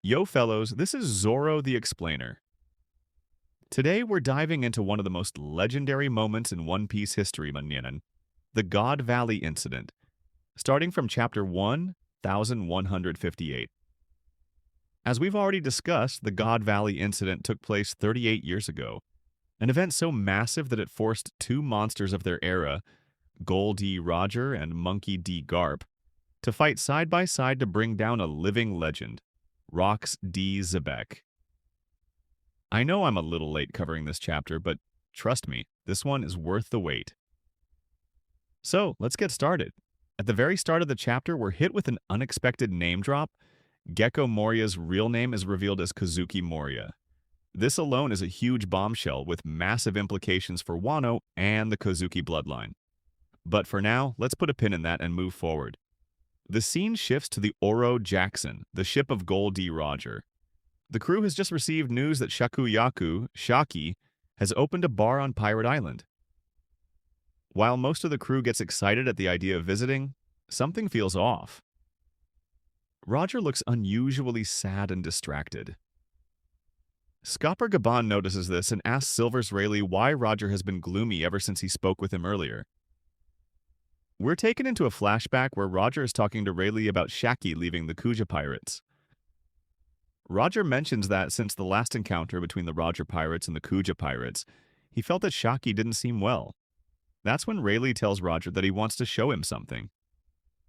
Yo fellows, this is Zorro the Explainer. Today we're diving into one of the most legendary moments in One Piece history, Manyanan, the God Valley Incident, starting from chapter 1158. As we've already discussed, the God Valley Incident took place 38 years ago, an event so massive that it forced two monsters of their era, Gol D. Roger and Monkey D. Garp, to fight side by side to bring down a living legend, Rox D. Xebec. I know I'm a little late covering this chapter, but trust me, this one is worth the wait. So, let's get started. At the very start of the chapter, we're hit with an unexpected name drop. Gecko Moria's real name is revealed as Kazuki Moria. This alone is a huge bombshell with massive implications for Wano and the Kozuki bloodline. But for now, let's put a pin in that and move forward. The scene shifts to the Oro Jackson, the ship of Gol D. Roger. The crew has just received news that Shakuyaku, Shaki, has opened a bar on Pirate Island. While most of the crew gets excited at the idea of visiting, something feels off. Roger looks unusually sad and distracted. Scopper Gaban notices this and asks Silver's Rayleigh why Roger has been gloomy ever since he spoke with him earlier. We're taken into a flashback where Roger is talking to Rayleigh about Shaki leaving the Kuja pirates. Roger mentions that since the last encounter between the Roger pirates and the Kuja pirates, he felt that Shaki didn't seem well. That's when Rayleigh tells Roger that he wants to show him something.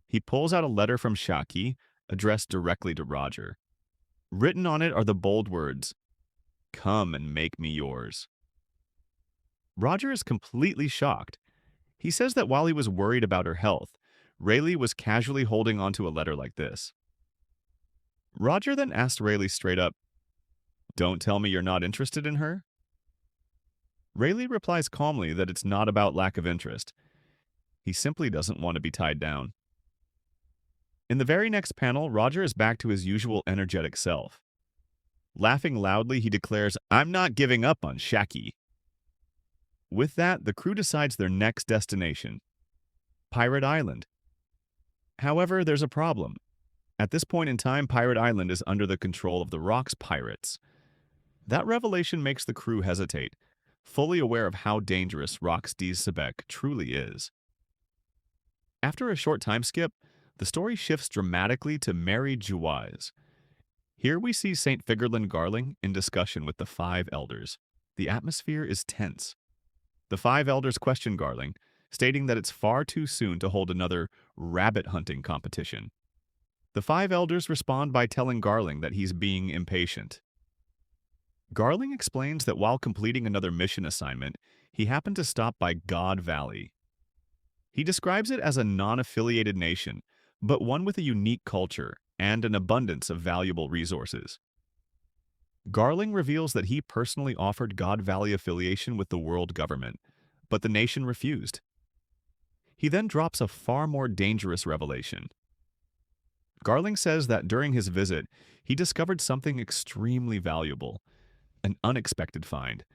He pulls out a letter from Shaki, addressed directly to Roger. Written on it are the bold words, "Come and make me yours." Roger is completely shocked. He says that while he was worried about her health, Rayleigh was casually holding onto a letter like this. Roger then asked Rayleigh straight up, "Don't tell me you're not interested in her?" Rayleigh replies calmly that it's not about lack of interest. He simply doesn't want to be tied down. In the very next panel, Roger is back to his usual energetic self. Laughing loudly, he declares, "I'm not giving up on Shaki." With that, the crew decides their next destination, Pirate Island. However, there's a problem. At this point in time, Pirate Island is under the control of the Rox pirates. That revelation makes the crew hesitate, fully aware of how dangerous Rox D. Xebec truly is. After a short time skip, the story shifts dramatically to Mary Juwais. Here we see St. Figurlin Garling in discussion with the five elders. The atmosphere is tense. The five elders question Garling, stating that it's far too soon to hold another rabbit hunting competition. The five elders respond by telling Garling that he's being impatient. Garling explains that while completing another mission assignment, he happened to stop by God Valley. He describes it as a non-affiliated nation, but one with a unique culture and an abundance of valuable resources. Garling reveals that he personally offered God Valley affiliation with the world government, but the nation refused. He then drops a far more dangerous revelation. Garling says that during his visit, he discovered something extremely valuable, an unexpected find.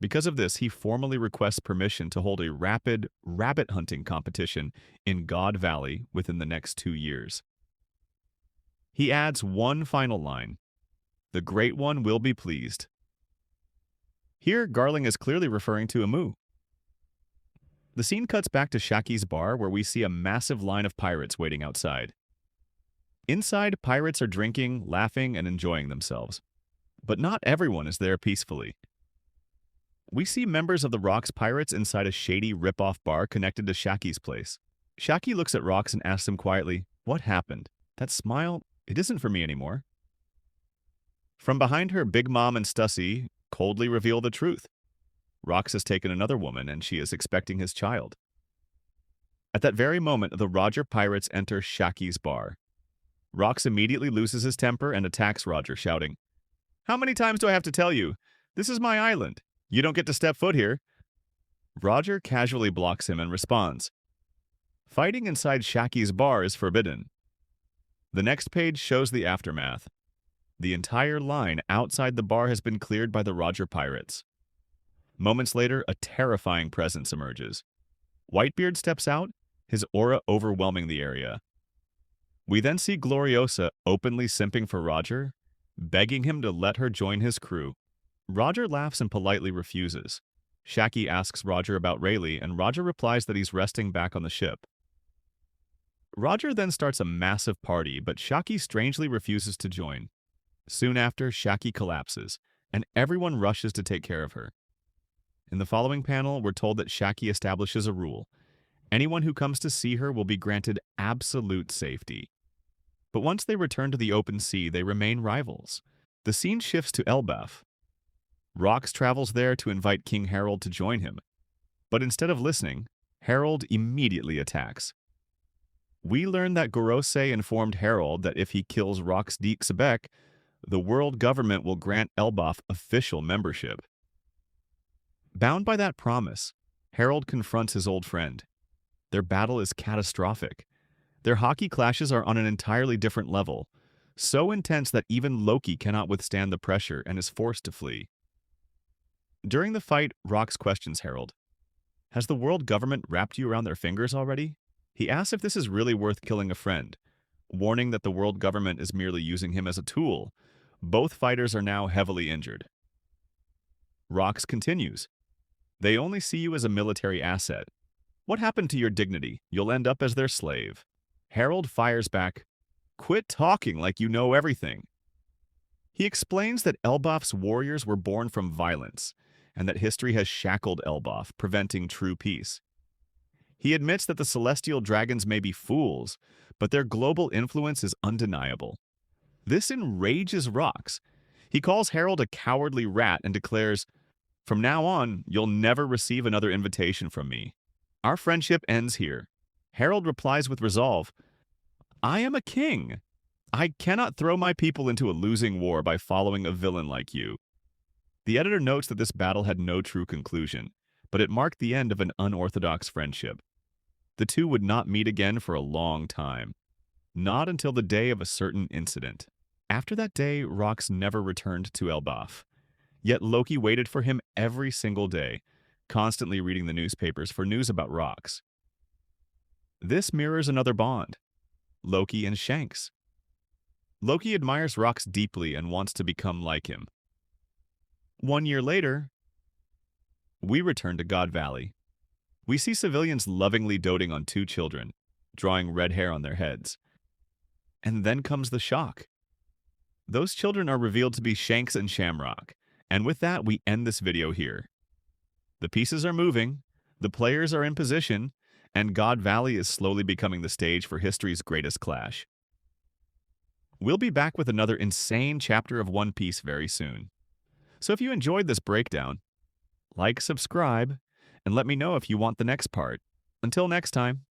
Because of this, he formally requests permission to hold a rapid rabbit hunting competition in God Valley within the next 2 years. He adds one final line, "The Great One will be pleased." Here, Garling is clearly referring to Amu. The scene cuts back to Shaki's bar where we see a massive line of pirates waiting outside. Inside, pirates are drinking, laughing, and enjoying themselves. But not everyone is there peacefully. We see members of the Rox pirates inside a shady rip-off bar connected to Shaki's place. Shaki looks at Rox and asks him quietly, "What happened? That smile, it isn't for me anymore." From behind her, Big Mom and Stussy coldly reveal the truth. Rox has taken another woman and she is expecting his child. At that very moment, the Roger pirates enter Shaki's bar. Rox immediately loses his temper and attacks Roger, shouting, "How many times do I have to tell you? This is my island. You don't get to step foot here." Roger casually blocks him and responds, "Fighting inside Shaki's bar is forbidden." The next page shows the aftermath. The entire line outside the bar has been cleared by the Roger pirates. Moments later, a terrifying presence emerges. Whitebeard steps out, his aura overwhelming the area. We then see Gloriosa openly simping for Roger, begging him to let her join his crew. Roger laughs and politely refuses. Shaki asks Roger about Rayleigh, and Roger replies that he's resting back on the ship. Roger then starts a massive party, but Shaki strangely refuses to join. Soon after, Shaki collapses, and everyone rushes to take care of her. In the following panel, we're told that Shaki establishes a rule. Anyone who comes to see her will be granted absolute safety. But once they return to the open sea, they remain rivals. The scene shifts to Elbaf. Rox travels there to invite King Harald to join him. But instead of listening, Harald immediately attacks. We learn that Gorose informed Harald that if he kills Rox di Xebec, the world government will grant Elbaf official membership. Bound by that promise, Harald confronts his old friend. Their battle is catastrophic. Their hockey clashes are on an entirely different level, so intense that even Loki cannot withstand the pressure and is forced to flee. During the fight, Rox questions Harald. Has the world government wrapped you around their fingers already? He asks if this is really worth killing a friend, warning that the world government is merely using him as a tool. Both fighters are now heavily injured. Rox continues. They only see you as a military asset. What happened to your dignity? You'll end up as their slave. Harald fires back. Quit talking like you know everything. He explains that Elbaf's warriors were born from violence, and that history has shackled Elbaf, preventing true peace. He admits that the celestial dragons may be fools, but their global influence is undeniable. This enrages Rox. He calls Harald a cowardly rat and declares, "From now on, you'll never receive another invitation from me. Our friendship ends here." Harald replies with resolve, "I am a king. I cannot throw my people into a losing war by following a villain like you." The editor notes that this battle had no true conclusion, but it marked the end of an unorthodox friendship. The two would not meet again for a long time, not until the day of a certain incident. After that day, Rox never returned to Elbaf. Yet Loki waited for him every single day, constantly reading the newspapers for news about Rox. This mirrors another bond, Loki and Shanks. Loki admires Rox deeply and wants to become like him. 1 year later, we return to God Valley. We see civilians lovingly doting on 2 children, drawing red hair on their heads. And then comes the shock. Those children are revealed to be Shanks and Shamrock, and with that we end this video here. The pieces are moving, the players are in position, and God Valley is slowly becoming the stage for history's greatest clash. We'll be back with another insane chapter of One Piece very soon. So if you enjoyed this breakdown, like, subscribe, and let me know if you want the next part. Until next time.